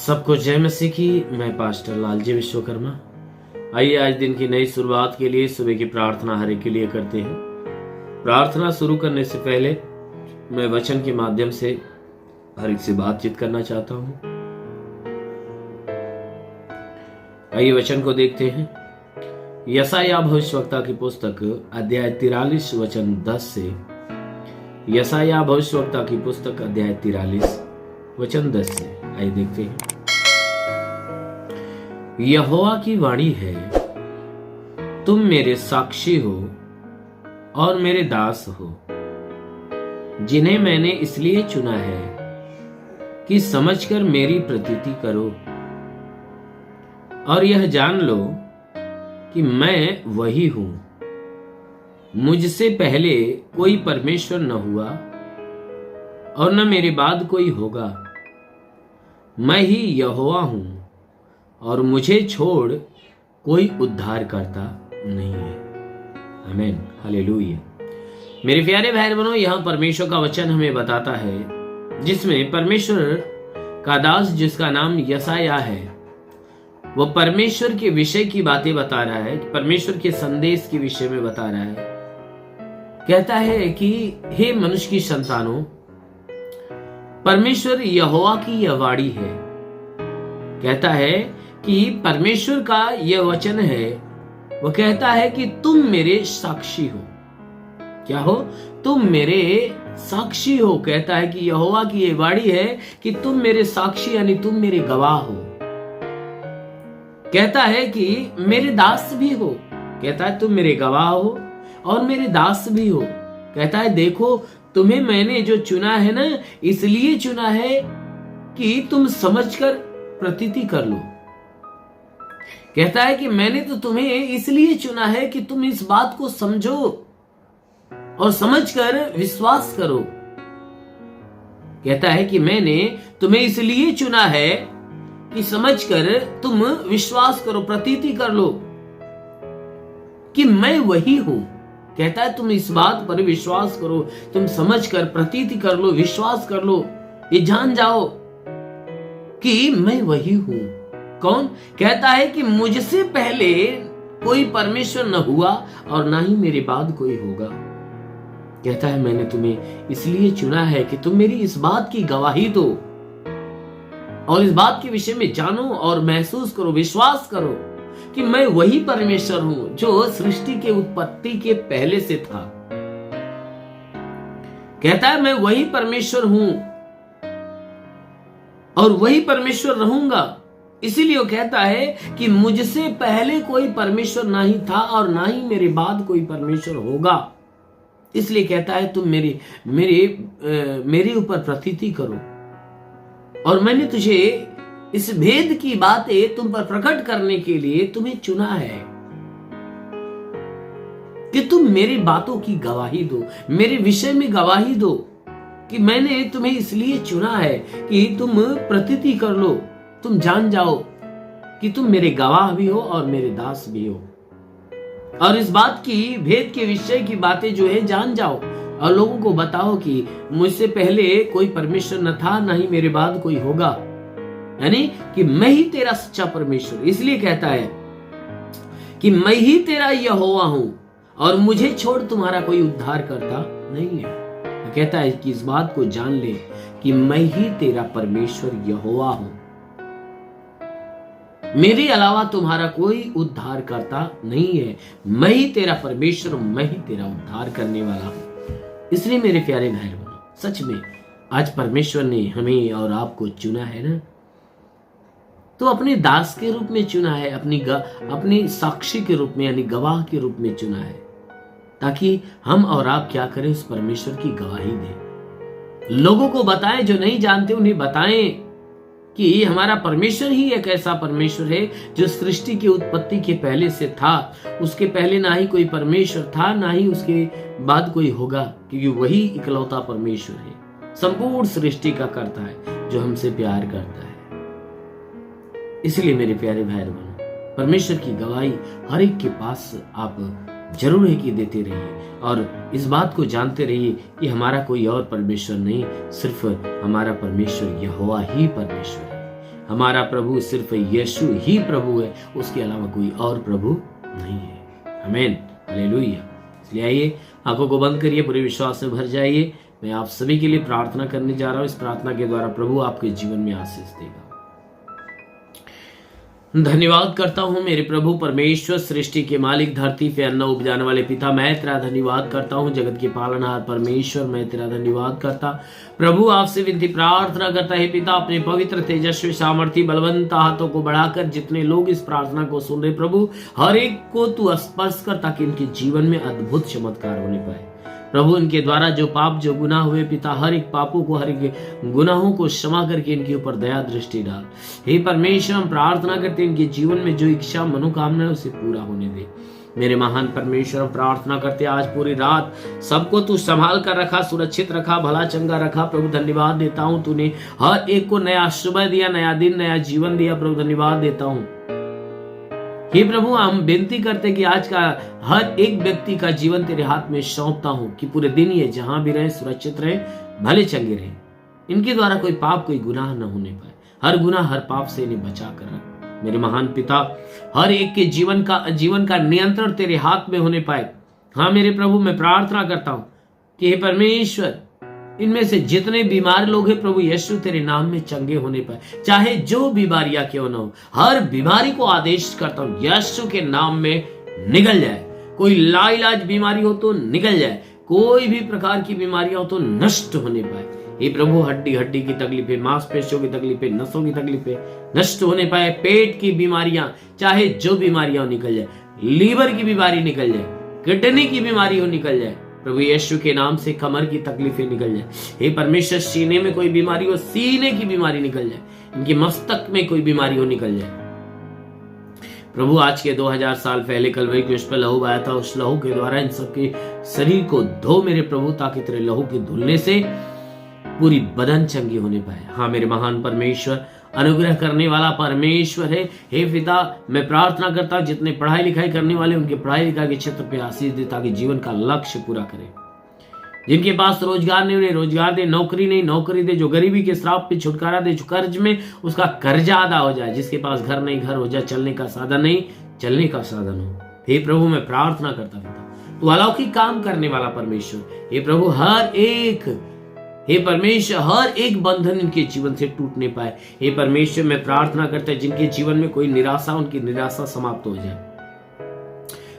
सबको जय मसीह की। मैं पास्टर लालजी विश्वकर्मा। आइए आज दिन की नई शुरुआत के लिए सुबह की प्रार्थना हर एक के लिए करते हैं। प्रार्थना शुरू करने से पहले मैं वचन के माध्यम से हर एक से बातचीत करना चाहता हूं। आइए वचन को देखते हैं। यशायाह भविष्यवक्ता की पुस्तक अध्याय 43 वचन 10 से। यशायाह भविष्यवक्ता की पुस्तक अध्याय 43 वचन 10 से। आइए देखते हैं। यहोवा की वाणी है, तुम मेरे साक्षी हो और मेरे दास हो, जिन्हें मैंने इसलिए चुना है कि समझकर मेरी प्रतीति करो और यह जान लो कि मैं वही हूं। मुझसे पहले कोई परमेश्वर न हुआ और न मेरे बाद कोई होगा। मैं ही यहोवा हूं और मुझे छोड़ कोई उद्धार करता नहीं है। आमीन, हालेलुया। मेरे प्यारे भाई बहनों, यहां परमेश्वर का वचन हमें बताता है, जिसमें परमेश्वर का दास जिसका नाम यशायाह है, वह परमेश्वर के विषय की बातें बता रहा है, परमेश्वर के संदेश के विषय में बता रहा है। कहता है कि हे मनुष्य की संतानों, परमेश्वर यहोवा की यह वाणी है। कहता है कि परमेश्वर का यह वचन है, वह कहता है कि तुम मेरे साक्षी हो। क्या हो? तुम मेरे साक्षी हो। कहता है कि यहोवा की यह वाणी है कि तुम मेरे साक्षी यानी तुम मेरे गवाह हो। कहता है कि मेरे दास भी हो। कहता है तुम मेरे गवाह हो और मेरे दास भी हो। कहता है देखो, तुम्हें मैंने जो चुना है ना, इसलिए चुना है कि तुम समझकर प्रतीति कर लो। कहता है कि मैंने तो तुम्हें इसलिए चुना है कि तुम इस बात को समझो और समझकर विश्वास करो। कहता है कि मैंने तुम्हें इसलिए चुना है कि समझकर तुम विश्वास करो, प्रतीति कर लो कि मैं वही हूं। कहता है तुम इस बात पर विश्वास करो, तुम समझकर प्रतीति कर लो, विश्वास कर लो, ये जान जाओ कि मैं वही हूं। कौन? कहता है कि मुझसे पहले कोई परमेश्वर न हुआ और ना ही मेरे बाद कोई होगा। कहता है मैंने तुम्हें इसलिए चुना है कि तुम मेरी इस बात की गवाही दो और इस बात के विषय में जानो और महसूस करो, विश्वास करो कि मैं वही परमेश्वर हूं जो सृष्टि के उत्पत्ति के पहले से था। कहता है मैं वही परमेश्वर हूं और वही परमेश्वर रहूंगा। इसीलिए वो कहता है कि मुझसे पहले कोई परमेश्वर ना ही था और ना ही मेरे बाद कोई परमेश्वर होगा। इसलिए कहता है तुम मेरे ऊपर प्रतीति करो और मैंने तुझे इस भेद की बातें तुम पर प्रकट करने के लिए तुम्हें चुना है कि तुम मेरी बातों की गवाही दो, मेरे विषय में गवाही दो कि मैंने तुम्हें इसलिए चुना है कि तुम प्रतीति कर लो, तुम जान जाओ कि तुम मेरे गवाह भी हो और मेरे दास भी हो और इस बात की भेद के विषय की बातें जो है जान जाओ और लोगों को बताओ कि मुझसे पहले कोई परमेश्वर न था, ना ही मेरे बाद कोई होगा, यानी कि मैं ही तेरा सच्चा परमेश्वर। इसलिए कहता है कि मैं ही तेरा यहोवा हूं और मुझे छोड़ तुम्हारा कोई उद्धार करता नहीं है। कहता है कि इस बात को जान ले कि मैं ही तेरा परमेश्वर यहोवा हूं, मेरे अलावा तुम्हारा कोई उद्धार करता नहीं है। मैं ही तेरा परमेश्वर, मैं ही तेरा उद्धार करने वाला हूं। इसलिए मेरे प्यारे भाई बहनों, सच में आज परमेश्वर ने हमें और आपको चुना है ना, तो अपने दास के रूप में चुना है, अपनी साक्षी के रूप में यानी गवाह के रूप में चुना है, ताकि हम और आप क्या करें, उस परमेश्वर की गवाही दें, लोगों को बताएं, जो नहीं जानते उन्हें बताएं कि हमारा परमेश्वर ही एक ऐसा परमेश्वर है जो सृष्टि की उत्पत्ति के पहले से था। उसके पहले ना ही कोई परमेश्वर था, ना ही उसके बाद कोई होगा, क्योंकि वही इकलौता परमेश्वर है, संपूर्ण सृष्टि का करता है, जो हमसे प्यार करता है। इसलिए मेरे प्यारे भाई बहनों, परमेश्वर की गवाही हर एक के पास आप जरूर है कि देते रहिए और इस बात को जानते रहिए कि हमारा कोई और परमेश्वर नहीं, सिर्फ हमारा परमेश्वर यहोवा ही परमेश्वर है। हमारा प्रभु सिर्फ यीशु ही प्रभु है, उसके अलावा कोई और प्रभु नहीं है। आमीन, हालेलुया। इसलिए आइए आंखों को बंद करिए, पूरे विश्वास में भर जाइए। मैं आप सभी के लिए प्रार्थना करने जा रहा हूं। इस प्रार्थना के द्वारा प्रभु आपके जीवन में आशीष देगा। धन्यवाद करता हूं मेरे प्रभु परमेश्वर, सृष्टि के मालिक, धरती पे अन्न उपजाने वाले पिता, मैं तेरा धन्यवाद करता हूं। जगत के पालनहार परमेश्वर, मैं तेरा धन्यवाद करता प्रभु। आपसे विनती प्रार्थना करता है पिता, अपने पवित्र तेजस्वी सामर्थ्य बलवंत हाथों को बढ़ाकर जितने लोग इस प्रार्थना को सुन रहे प्रभु, हर एक को तू स्पर्श कर, ताकि इनके जीवन में अद्भुत चमत्कार होने पाए प्रभु। इनके द्वारा जो पाप जो गुनाह हुए पिता, हर एक पापों को, हर एक गुनाहों को क्षमा करके इनके ऊपर दया दृष्टि डाल। हे परमेश्वर, हम प्रार्थना करते इनके जीवन में जो इच्छा मनोकामना है उसे पूरा होने दे। मेरे महान परमेश्वर, प्रार्थना करते आज पूरी रात सबको तू संभाल कर रखा, सुरक्षित रखा, भला चंगा रखा प्रभु। धन्यवाद देता हूँ, तूने हर एक को नया सुबह दिया, नया दिन, नया जीवन दिया प्रभु। धन्यवाद देता हूँ हे प्रभु। हम बेनती करते कि आज का हर एक व्यक्ति का जीवन तेरे हाथ में सौंपता हूं, कि पूरे दिन ये जहां भी रहे सुरक्षित रहे, भले चंगे रहे। इनके द्वारा कोई पाप कोई गुनाह न होने पाए, हर गुनाह हर पाप से इन्हें बचा कर रख। मेरे महान पिता, हर एक के जीवन का नियंत्रण तेरे हाथ में होने पाए। हाँ मेरे प्रभु, मैं प्रार्थना करता हूं कि हे परमेश्वर, इनमें से जितने बीमार लोग हैं प्रभु यीशु तेरे नाम में चंगे होने पाए, चाहे जो बीमारियां क्यों ना हो, हर बीमारी को आदेश करता हूं यीशु के नाम में निकल जाए। कोई लाइलाज बीमारी हो तो निकल जाए, कोई भी प्रकार की बीमारियां हो तो नष्ट होने पाए। हे प्रभु, हड्डी की तकलीफें, मांसपेशियों की तकलीफें, नसों की तकलीफें नष्ट होने पाए। पेट की बीमारियां, चाहे जो बीमारियां हो निकल जाए। लीवर की बीमारी निकल जाए, किडनी की बीमारी हो निकल जाए प्रभु यीशु के नाम से। कमर की तकलीफें निकल जाए। हे परमेश्वर, सीने में कोई बीमारी हो, सीने की बीमारी निकल जाए। इनके मस्तक में कोई बीमारी हो निकल जाए प्रभु। आज के 2000 साल पहले कलवरी क्रूस पे लहू बहाया था, उस लहू के द्वारा इन सबके शरीर को धो मेरे प्रभु, ताकि तेरे लहू के धुलने से पूरी बदन चंगी होने पाए। हाँ मेरे महान परमेश्वर, अनुग्रह करने वाला परमेश्वर है। हे पिता, मैं प्रार्थना करता हूं जितने पढ़ाई लिखाई करने वाले उनके पढ़ाई लिखाई के क्षेत्र पे आशीष दे, ताकि जीवन का लक्ष्य पूरा करें। जिनके पास रोजगार नहीं, उन्हें रोजगार दे, नौकरी नहीं नौकरी दे, जो गरीबी के श्राप पे छुटकारा दे, जो कर्ज में उसका कर्जा अदा हो जाए, जिसके पास घर नहीं घर हो जाए, चलने का साधन नहीं चलने का साधन हो। हे प्रभु, मैं प्रार्थना करता पिता, तू अलौकिक काम करने वाला परमेश्वर। हे प्रभु, हे परमेश्वर, हर एक बंधन इनके जीवन से टूटने पाए। हे परमेश्वर, मैं प्रार्थना करता जिनके जीवन में कोई निराशा, उनकी निराशा समाप्त हो जाए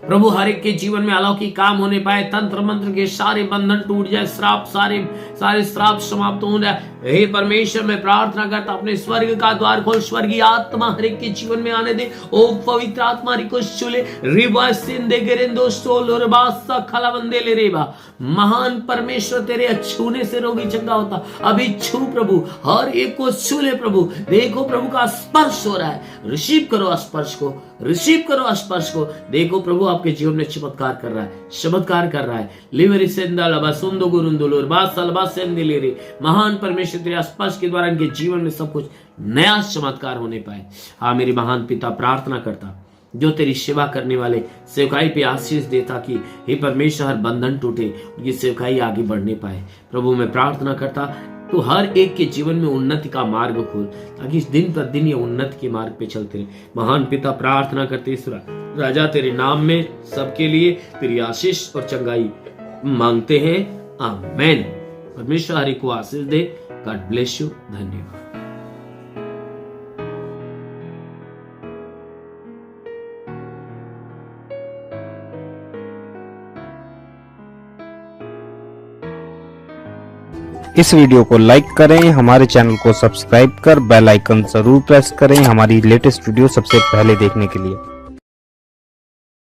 प्रभु। हर एक के जीवन में अलौकिक काम होने पाए, तंत्र मंत्र के सारे बंधन टूट जाए, श्राप सारे श्राप समाप्त हो जाए। हे परमेश्वर, मैं प्रार्थना करता अपने स्वर्ग का द्वार खोल, स्वर्गीय आत्मा हर एक के जीवन में आने दे। ओ पवित्र आत्मा रिकोशुले रिवा सिंदे गेरेंदो सोलो रबासा खलावंदे ले रेबा। महान परमेश्वर, तेरे छूने से रोगी चंगा होता। अभी छू प्रभु, हर एक को छू ले प्रभु। देखो प्रभु का स्पर्श हो रहा है, रिसीव करो स्पर्श को, रिसीव करो स्पर्श को। देखो प्रभु आपके जीवन में चमत्कार कर रहा है, चमत्कार कर रहा है। लिवरी सेंदल बसुंदो गुरुंदुलुर बासल बासेंदिले रे। महान परमेश्वर, तेरे स्पर्श के द्वारा इनके जीवन में सब कुछ नया चमत्कार होने पाए। हाँ मेरे महान पिता, प्रार्थना करता जो तेरी सेवा करने वाले सेवकाई पे आशीष दे, ताकि हे परमेश्वर हर बंधन टूटे, उनकी सेवकाई आगे बढ़ने पाए प्रभु। मैं प्रार्थना करता तो हर एक के जीवन में उन्नति का मार्ग खोल, ताकि इस दिन पर दिन ये उन्नति के मार्ग पे चलते रहे। महान पिता, प्रार्थना करते इस राजा तेरे नाम में सबके लिए तेरी आशीष और चंगाई मांगते हैं। आमीन। परमेश्वर हरि को आशीष दे। God bless you. धन्यवाद। इस वीडियो को लाइक करें, हमारे चैनल को सब्सक्राइब कर बेल आइकन जरूर प्रेस करें हमारी लेटेस्ट वीडियो सबसे पहले देखने के लिए।